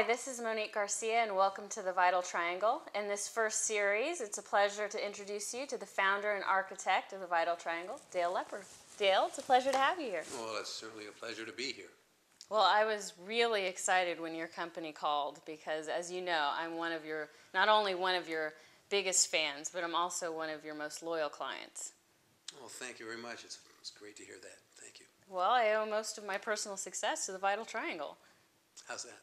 this is Monique Garcia, and welcome to the Vital Triangle. In this first series, it's a pleasure to introduce you to the founder and architect of the Vital Triangle, Dale Lepper. Dale, it's a pleasure to have you here. Well, it's certainly a pleasure to be here. Well, I was really excited when your company called because, as you know, I'm not only one of your biggest fans, but I'm also one of your most loyal clients. Well, thank you very much. It's great to hear that. Thank you. Well, I owe most of my personal success to the Vital Triangle. How's that?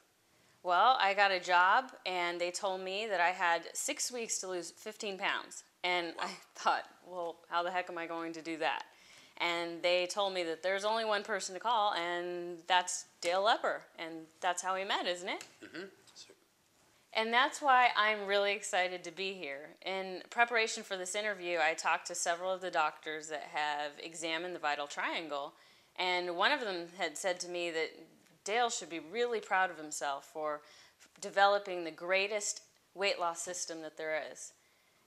Well, I got a job, and they told me that I had 6 weeks to lose 15 pounds. And Wow. I thought, well, how the heck am I going to do that? And they told me that there's only one person to call, and that's Dale Lepper. And that's how we met, isn't it? Mm-hmm. Sure. And that's why I'm really excited to be here. In preparation for this interview, I talked to several of the doctors that have examined the Vital Triangle. And one of them had said to me that Dale should be really proud of himself for developing the greatest weight loss system that there is.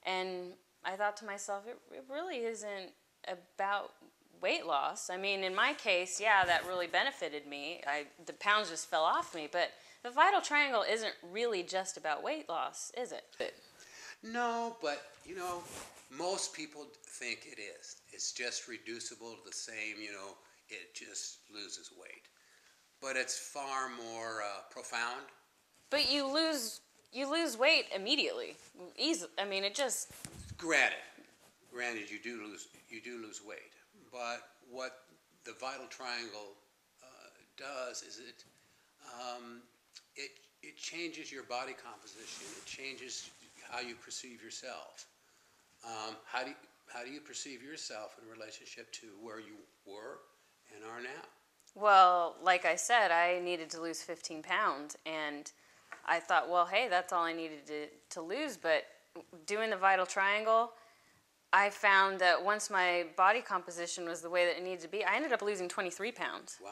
And I thought to myself, it really isn't about weight loss. I mean, in my case, yeah, that really benefited me. The pounds just fell off me. But the Vital Triangle isn't really just about weight loss, is it? No, but, most people think it is. It's just reducible to the same, it just loses weight. But it's far more profound. But you lose weight immediately. Easily. I mean, it just. Granted, you do lose weight. But what the Vital Triangle does is it changes your body composition. It changes how you perceive yourself. How do you perceive yourself in relationship to where you were and are now? Well, like I said, I needed to lose 15 pounds, and I thought, well, hey, that's all I needed to lose. But doing the Vital Triangle, I found that once my body composition was the way that it needed to be, I ended up losing 23 pounds. Wow.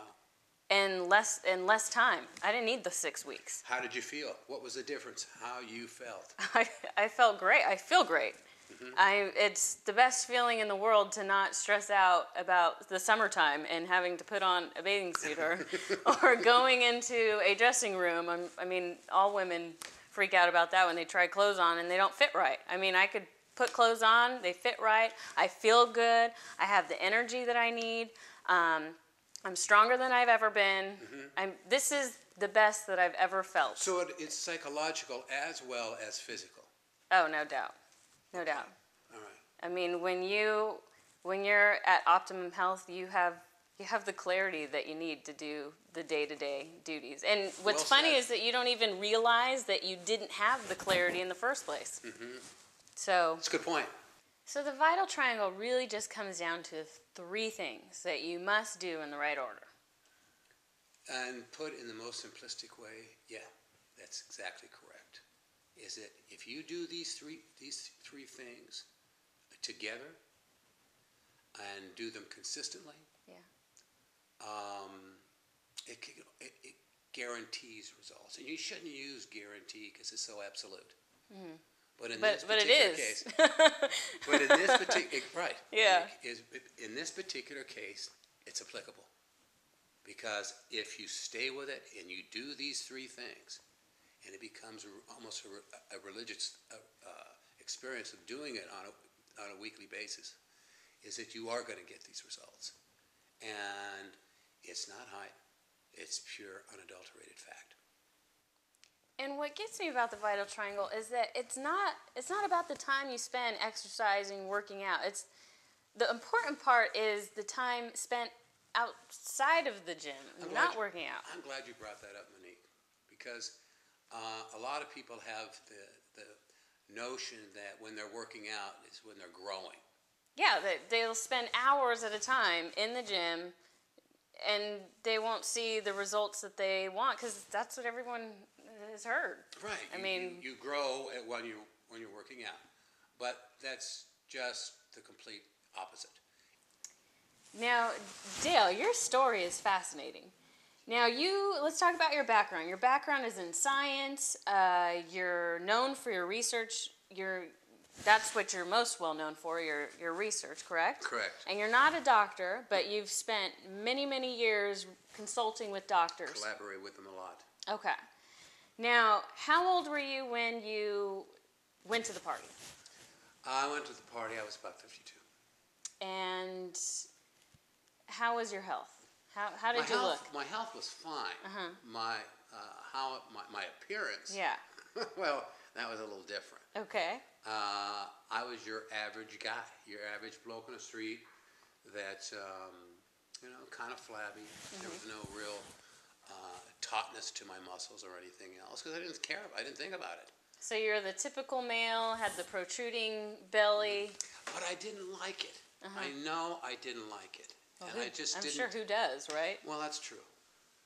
In less time. I didn't need the 6 weeks. How did you feel? What was the difference? How you felt? I felt great. I feel great. Mm-hmm. It's the best feeling in the world to not stress out about the summertime and having to put on a bathing suit or going into a dressing room. I mean, all women freak out about that when they try clothes on and they don't fit right. I mean, I could put clothes on, they fit right, I feel good, I have the energy that I need, I'm stronger than I've ever been. Mm-hmm. This is the best that I've ever felt. So it's psychological as well as physical? Oh, no doubt. No doubt. All right. I mean, when you're at optimum health, you have the clarity that you need to do the day-to-day duties. And what's funny is that you don't even realize that you didn't have the clarity in the first place. Mm-hmm. So that's a good point. So the Vital Triangle really just comes down to 3 things that you must do in the right order. And put in the most simplistic way, yeah, that's exactly correct. Is it if you do these three things together and do them consistently, it guarantees results. And you shouldn't use guarantee because it's so absolute. Mm-hmm. But in this particular case, but in this particular right, in this particular case, it's applicable because if you stay with it and you do these 3 things, and it becomes almost a religious experience of doing it on a weekly basis, is that you are going to get these results, and it's not hype; it's pure, unadulterated fact. And what gets me about the Vital Triangle is that it's not about the time you spend exercising, working out. The important part is the time spent outside of the gym, not working out. I'm glad you brought that up, Monique, because a lot of people have the notion that when they're working out is when they're growing. Yeah, they'll spend hours at a time in the gym, and they won't see the results that they want because that's what everyone has heard. Right. I mean, you grow when you're working out, but that's just the complete opposite. Now, Dale, your story is fascinating. Now, let's talk about your background. Your background is in science. You're known for your research. That's what you're most well known for, your research, correct? Correct. And you're not a doctor, but you've spent many, many years consulting with doctors. Collaborate with them a lot. Okay. Now, how old were you when you went to the party? I went to the party, I was about 52. And how was your health? How did you look? My health was fine. Uh-huh. My appearance, Yeah. well, that was a little different. Okay. I was your average guy, your average bloke on the street that's, kind of flabby. Mm-hmm. There was no real tautness to my muscles or anything else because I didn't care. I didn't think about it. So you're the typical male, had the protruding belly. But I didn't like it. Uh-huh. I know I didn't like it. Well, and I just didn't. I'm sure who does, right? Well, that's true.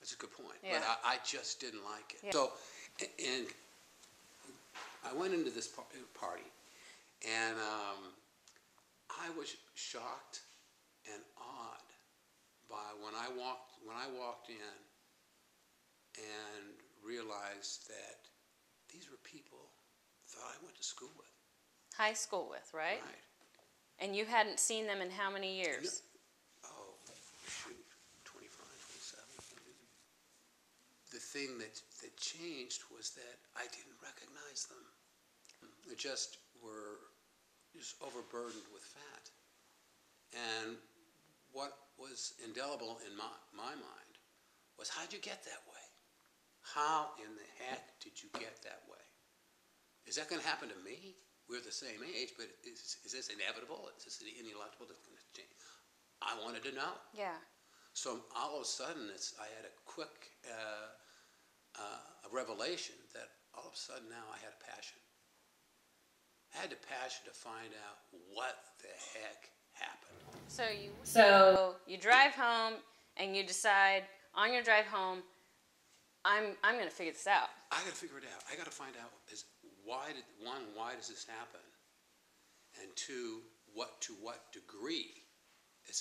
That's a good point. Yeah. But I just didn't like it. Yeah. So, and I went into this party, and I was shocked and awed by when I walked in and realized that these were people that I went to school with. High school with, right? Right. And you hadn't seen them in how many years? Oh, shoot, 25, 27. The thing that changed was that I didn't recognize them. They just were overburdened with fat. And what was indelible in my mind was, how'd you get that way? How in the heck did you get that way? Is that going to happen to me? We're the same age, but is this inevitable? Is this ineluctable that's going to change? I wanted to know. Yeah. So all of a sudden, I had a quick a revelation that all of a sudden now I had a passion. I had the passion to find out what the heck happened. So you drive home and you decide on your drive home, I'm going to figure this out. I got to figure it out. I got to find out why does this happen, and two, to what degree is